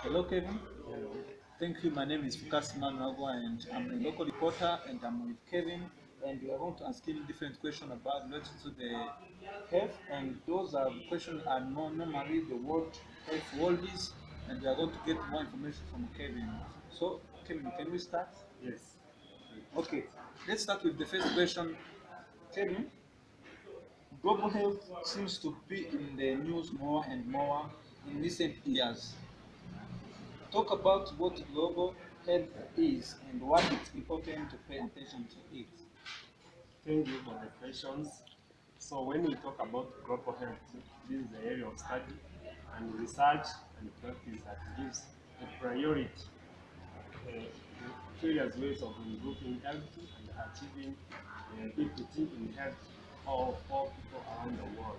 Hello, Kevin. Hello. Thank you. My name is Fukas Manuago, and I'm a local reporter, and I'm with Kevin. And we are going to ask him different questions about related to the health. And those are questions are normally the World Health Worldies, and we are going to get more information from Kevin. So, Kevin, can we start? Yes. We can Okay, start. let's start with the first question. Kevin, global health seems to be in the news more and more in recent years. Talk about what global health is and why it's important to pay attention to it. Thank you for the questions. So when we talk about global health, this is the area of study and research and practice that gives a priority to various ways of improving health and achieving equity in health of all people around the world.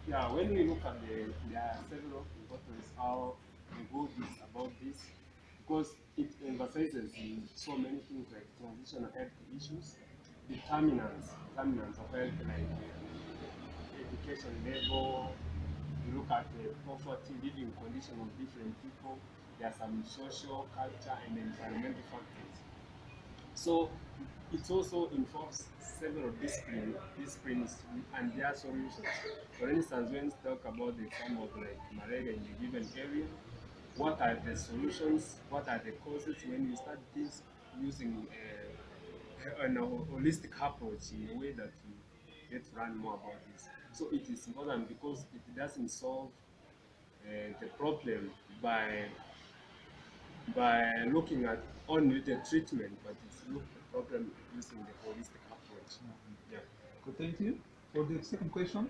Yeah, when we look at there are several importance how the good is about this because it emphasizes in so many things like transitional health issues, determinants of health like education level, you look at the poverty, living condition of different people, there are some social, culture and environmental factors. So it also involves several disciplines and their solutions. For instance, when we talk about the example of like malaria in a given area, what are the solutions? What are the causes? When you start this using an holistic approach in a way that you get to learn more about this. So it is important because it doesn't solve the problem by looking at only the treatment, but it's look the problem using the holistic approach. Yeah. Okay, thank you. For the second question,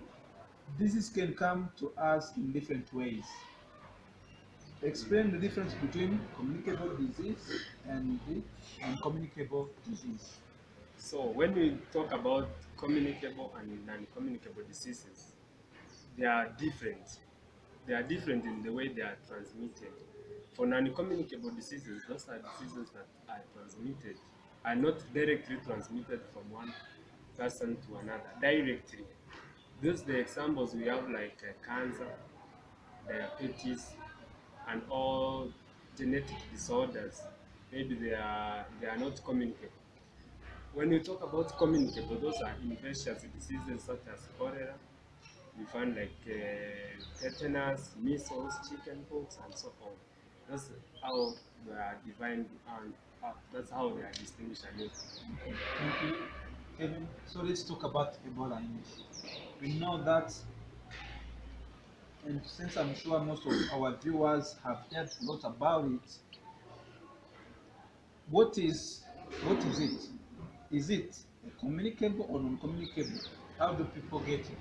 disease can come to us in different ways. Explain the difference between communicable disease and the uncommunicable disease. So when we talk about communicable and non-communicable diseases, they are different. They are different in the way they are transmitted. For non-communicable diseases, those are diseases that are transmitted, are not directly transmitted from one person to another directly. Those are the examples we have like cancer, diabetes, and all genetic disorders. Maybe they are not communicable. When you talk about communicable, those are infectious diseases such as cholera. We find like tetanus, measles, chickenpox, and so on. That's how they are defined, and that's how they are distinguished. Okay, thank you, Kevin. So let's talk about Ebola in it. We know that, and since I'm sure most of our viewers have heard a lot about it, what is what is it? Is it communicable or non-communicable? How do people get it?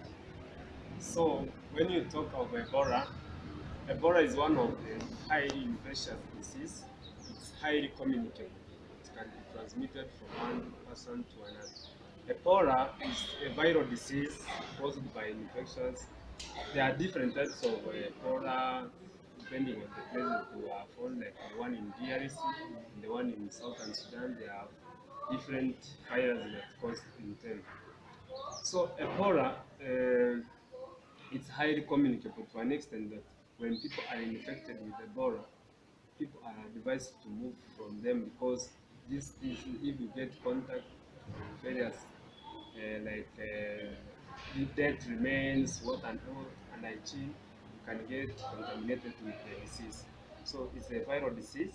So when you talk of Ebola, Ebola is one of the highly infectious disease. It's highly communicable. It can be transmitted from one person to another. Ebola is a viral disease caused by infections. There are different types of Ebola depending on the places you are found, like the one in DRC and the one in Southern Sudan. They have different viruses that cause in them. So Ebola, it's highly communicable to an extent that when people are infected with Ebola, people are advised to move from them because this if you get contact with various dead remains, what and what, and hygiene, you can get contaminated with the disease. So it's a viral disease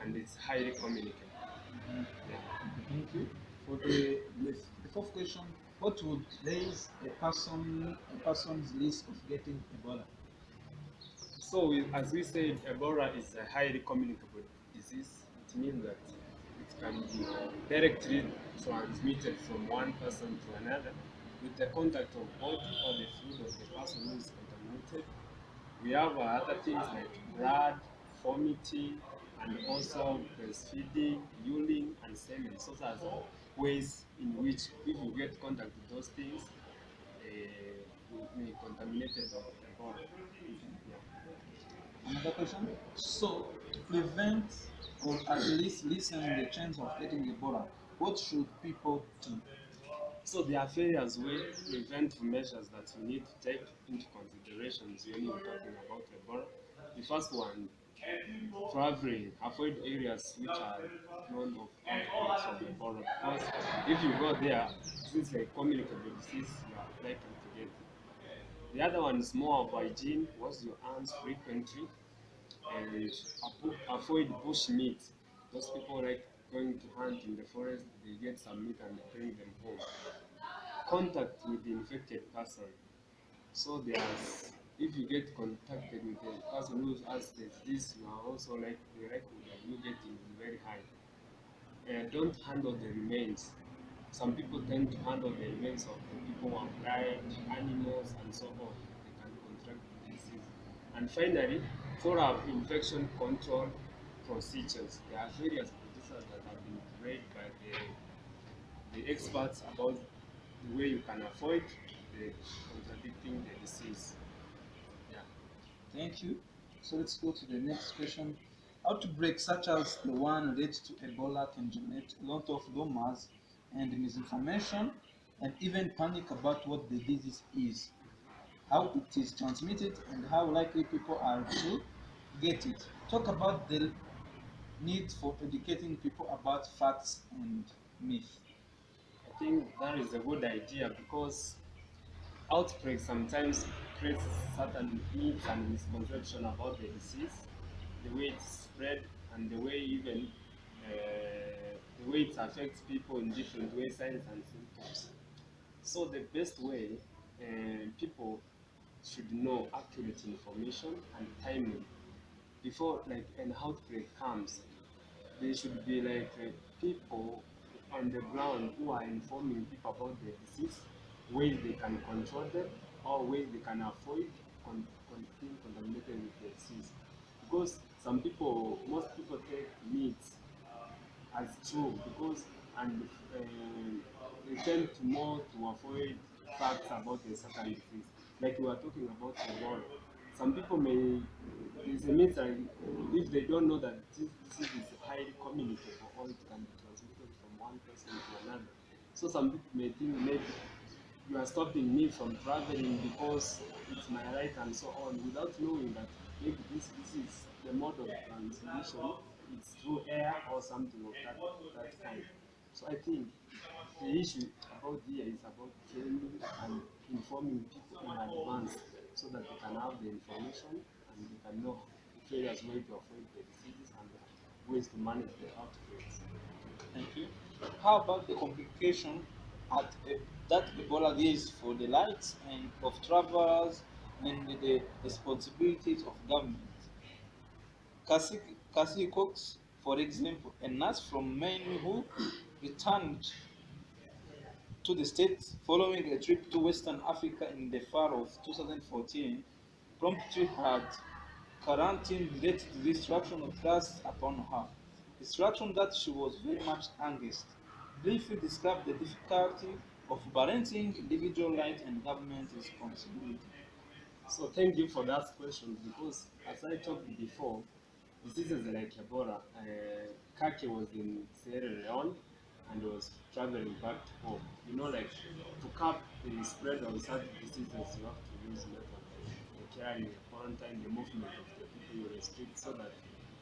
and it's highly communicable. Mhm. Yeah. Okay, thank you. For the fourth question, what would raise a person's risk of getting Ebola? So, as we said, Ebola is a highly communicable disease. It means that it can be directly transmitted from one person to another with the contact of body or the fluid of the person who is contaminated. We have other things like blood, vomiting, and also breastfeeding, urine, and semen. So, as ways in which, if you get contact with those things, you may be contaminated with Ebola. Yeah. Another question. So, to prevent or at least lessen the chance of getting Ebola, what should people do? So there are various preventive measures that you need to take into consideration when you're talking about Ebola. The first one traveling, avoid areas which are known of outbreaks of Ebola, because if you go there, since like communicable disease, you are likely to get it. The other one is more of hygiene, wash your hands frequently, and avoid bush meat. Those people like going to hunt in the forest, they get some meat and they bring them home. Contact with the infected person. So there's, if you get contacted with the person who has the disease, you are also like the likelihood of you getting is very high. Don't handle the remains. Some people tend to handle the remains of the people who have died, animals, and so on. They can contract the disease. And finally, follow infection control procedures. There are various procedures that have been made by the experts about the way you can avoid the contradicting the disease. Yeah. Thank you. So let's go to the next question. Outbreaks such as the one related to Ebola can generate a lot of rumors and misinformation and even panic about what the disease is, how it is transmitted, and how likely people are to get it. Talk about the need for educating people about facts and myths. I think that is a good idea because outbreaks sometimes create certain myths and misconception about the disease, the way it's spread, and the way even the way it affects people in different ways, signs and symptoms. So the best way people should know accurate information and timing before like an outbreak comes. There should be like people on the ground who are informing people about the disease, ways they can control them, or ways they can avoid being contaminated with the disease. Because some people, most people take meat as true because and they tend to more to avoid facts about a certain disease. Like we were talking about Ebola. Some people may there's a myth that if they don't know that this disease is highly communicable or it can be transmitted from one person to another. So some people may think maybe you are stopping me from traveling because it's my right and so on without knowing that maybe this is the mode of transmission, it's through air or something of that kind. So I think the issue about here is about training and informing people in advance so that they can have the information and they can know the various ways to avoid the diseases and the ways to manage the outbreaks. Thank you. How about the complication that Ebola is for the lives and of travelers and the responsibilities of government? Cassie Cox, for example, a nurse from Maine who returned to the States following a trip to Western Africa in the fall of 2014, promptly had quarantine-related restriction thrust upon her, restriction that she was very much against. Briefly describe the difficulty of balancing individual rights and government responsibility. So thank you for that question because as I talked before, diseases like Ebola, Kake was in Sierra Leone and was traveling back to home. You know, like to cap the spread of such diseases, you have to use methods like carrying the quarantine, the movement of the people you restrict so that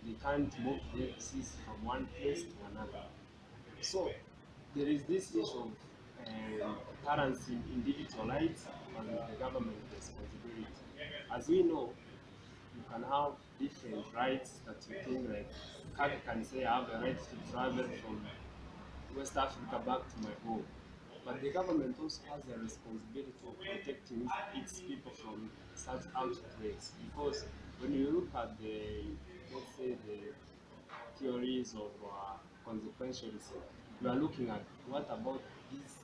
they can't move the disease from one place to another. So there is this issue of balancing individual rights and the government responsibility. As we know, you can have different rights that you think like Kaki can say I have the right to travel from West Africa back to my home. But the government also has a responsibility of protecting its people from such outbreaks because when you look at the, let's say, the theories of consequentialism, we are looking at what about this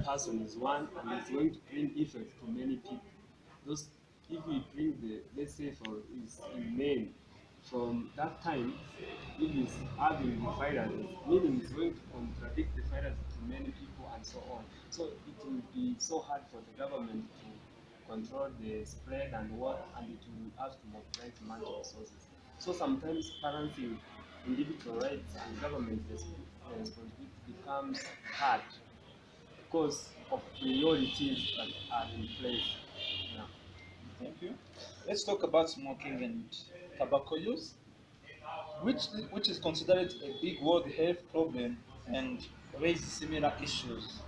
person is one and it's going to bring effect to many people. Those, if we bring the, let's say for is in Maine, from that time, if it's having the virus, meaning it's going to contradict the virus to many people and so on. So it will be so hard for the government to control the spread and what, and it will have to mobilize money resources. So sometimes balancing individual rights and government responsibility becomes hard because of priorities that are in place. Yeah. Thank you. let's talk about smoking and tobacco use, which is considered a big world health problem and raises similar issues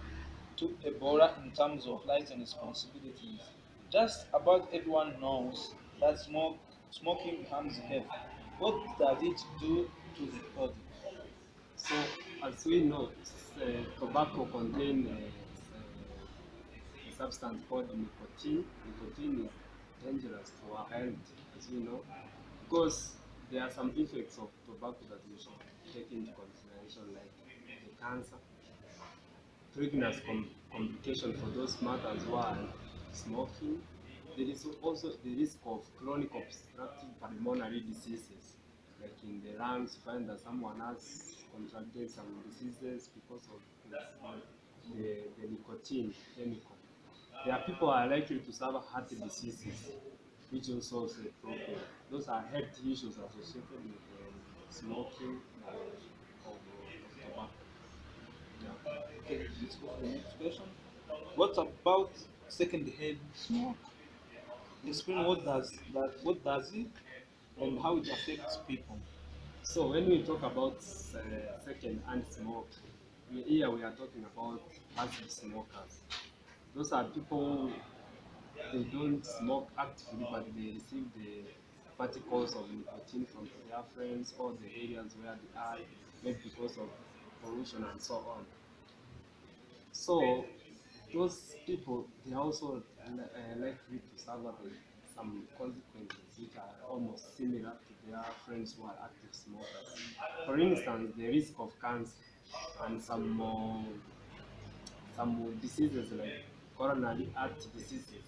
to Ebola in terms of rights and responsibilities. Just about everyone knows that smoking harms health. What does it do to the body? So, as we know, tobacco contains a substance called nicotine. Nicotine is dangerous to our health, as we know, because there are some effects of tobacco that we should take into consideration, like the cancer, pregnancy complication for those mothers who are smoking. There is also the risk of chronic obstructive pulmonary diseases, like in the lungs, find that someone has contracted some diseases because of the nicotine chemical. There are people who are likely to suffer heart diseases, which also is a problem. Those are health issues associated with smoking of tobacco. Yeah. Okay, let's go for the next question. What about second-hand smoke? Explain what does it and how it affects people. So when we talk about second-hand smoke, here we are talking about passive smokers. Those are people, they don't smoke actively, but they receive the particles of nicotine from their friends or the areas where they are, maybe because of pollution and so on. So those people, they are also likely to suffer some consequences which are almost similar to their friends who are active smokers. For instance, the risk of cancer and some diseases like coronary heart diseases.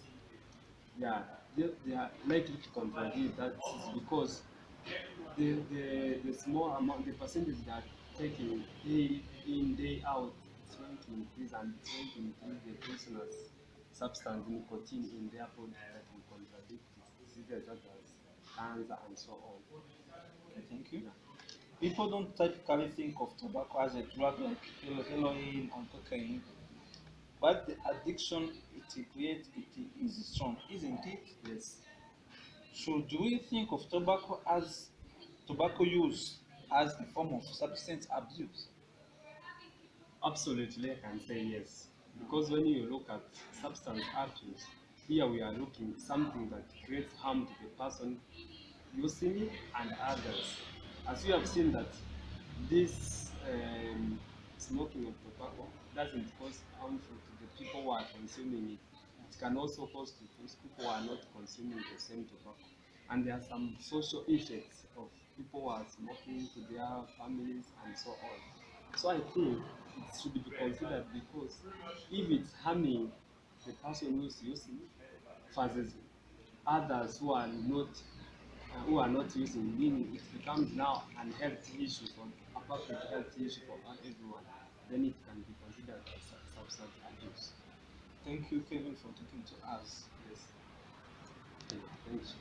Yeah, they are likely to contradict that is because the small amount, the percentage that taking day in, day out, it's going to increase and it's going to increase the poisonous substance, nicotine in their body that will contradict diseases such as cancer and so on. Okay, thank you. Yeah. People don't typically think of tobacco as a drug like heroin or cocaine, but the addiction it creates it is strong, isn't it? Yes, So do we think of tobacco use as a form of substance abuse? absolutely, I can say yes. Because when you look at substance abuse, here we are looking something that creates harm to the person using it and others. As we have seen that this smoking of tobacco doesn't cause harmful to the people who are consuming it. It can also cause to those people who are not consuming the same tobacco. And there are some social effects of people who are smoking to their families and so on. So I think it should be considered because if it's harming the person who is using versus others who are not using, meaning it becomes now an health issue for a public health issue for everyone, then it can be considered as substance abuse. Thank you, Kevin, for talking to us. Yes. Okay, thank you.